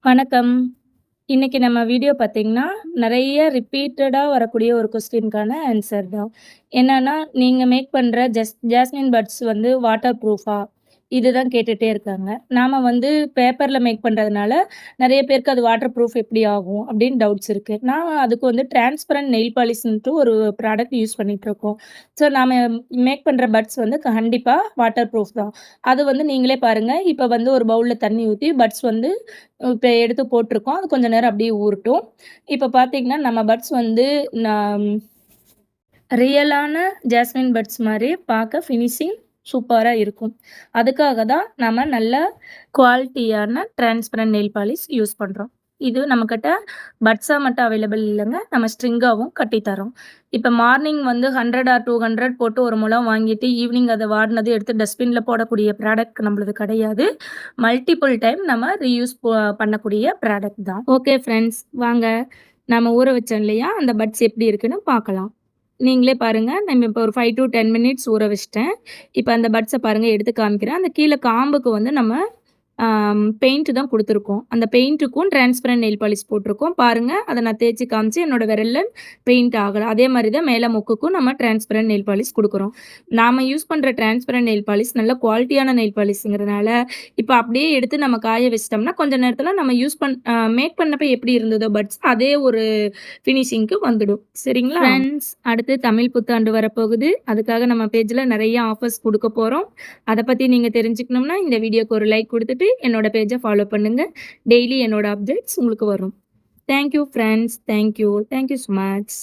வணக்கம். இன்னைக்கு நம்ம வீடியோ பார்த்தீங்கன்னா, நெறைய ரிப்பீட்டடா வரக்கூடிய ஒரு கொஸ்டின்க்கான ஆன்சர் தான். என்னன்னா, நீங்க மேக் பண்ற ஜாஸ்மின் பட்ஸ் வந்து வாட்டர் ப்ரூஃபா? இதுதான் கேட்டுட்டே இருக்காங்க. நாம வந்து பேப்பர்ல மேக் பண்றதுனால, நெறைய பேருக்கு அது வாட்டர் ப்ரூஃப் எப்படி ஆகும்? அப்படின்னு டவுட்ஸ் இருக்கு. நான் அதுக்கு வந்து டிரான்ஸ்பரன்ட் நெயில் பாலிஷ்ன்ட்டு ஒரு ப்ராடக்ட் யூஸ் பண்ணிட்டுருக்கோம். ஸோ நாம மேக் பண்ற பட்ஸ் வந்து கண்டிப்பா வாட்டர் ப்ரூஃப் தான். அது வந்து நீங்களே பாருங்க. இப்ப வந்து ஒரு பவுல்ல தண்ணி ஊத்தி பட்ஸ் வந்து இப்ப எடுத்து போட்டுருக்கோம். அது கொஞ்ச நேரம் அப்படியே ஊறட்டும். இப்ப பார்த்தீங்கன்னா, நம்ம பட்ஸ் வந்து நான் ரியலான ஜாஸ்மின் பட்ஸ் மாரி பார்க்க ஃபினிஷிங் சூப்பரா இருக்கும். அதுக்காக தான் நம்ம நல்ல குவாலிட்டியான டிரான்ஸ்பரன்ட் நெயில் பாலிஷ் யூஸ் பண்றோம். இது நம்மகிட்ட பட்ஸா மட்டும் அவைலபிள் இல்லங்க. நம்ம ஸ்ட்ரிங்காவும் கட்டி தரோம். இப்ப மார்னிங் வந்து 100 ஆர் 200 போட்டு ஒரு முழம் வாங்கிட்டு, ஈவினிங் அத வாடினது எடுத்து டஸ்ட்பின்ல போடக்கூடிய ப்ராடக்ட் நம்மளது கிடையாது. மல்டிபிள் டைம் நம்ம ரீயூஸ் பண்ணக்கூடிய ப்ராடக்ட் தான். ஓகே ஃப்ரெண்ட்ஸ், வாங்க நம்ம ஊற வச்சோம் இல்லையா? அந்த பட்ஸ் எப்படி இருக்குன்னு பார்க்கலாம். நீங்களே பாருங்க. நம்ம இப்போ ஒரு 5 டூ 10 மினிட்ஸ் ஊற வச்சுட்டேன். இப்ப அந்த பட்ஸ பாருங்க எடுத்து காமிக்கிறேன். அந்த கீழ காம்புக்கு வந்து நம்ம பெயிண்ட் தான் குடுத்துருக்கோம். அந்த பெயிண்ட்டுக்கும் டிரான்ஸ்பரன்ட் நெயில் பாலிஷ் போட்டிருக்கோம். பாருங்க, அத நான் தேய்ச்சு காமிச்சு என்னோட விரல்ல பெயிண்ட் ஆகல. அதே மாரி தான் மேல மொக்குக்கும் நம்ம டிரான்ஸ்பரன்ட் நெயில் பாலிஷ் குடுக்குறோம். நாம யூஸ் பண்ற டிரான்ஸ்பரன்ட் நெயில் பாலிஷ் நல்ல குவாலிட்டியான நெயில் பாலிஷ்ங்கிறதுனால, இப்ப அப்படியே எடுத்து நம்ம காய வச்சுட்டோம்னா, கொஞ்ச நேரத்துல நம்ம யூஸ் மேக் பண்ணப்ப எப்படி இருந்ததோ பட்ஸ், அதே ஒரு ஃபினிஷிங்க்கு வந்துடும். சரிங்களா? ஃப்ரெண்ட்ஸ், அடுத்து தமிழ் புத்தாண்டு வரப்போகுது. அதுக்காக நம்ம பேஜ்ல நெறைய ஆஃபர்ஸ் குடுக்க போறோம். அத பத்தி நீங்க தெரிஞ்சுக்கணும்னா, இந்த வீடியோக்கு ஒரு லைக் குடுத்துட்டு, என்னோட பேஜ ஃபாலோ பண்ணுங்க. டெய்லி என்னோட அப்டேட்ஸ் உங்களுக்கு வரும். Thank you friends. Thank you. Thank you so much.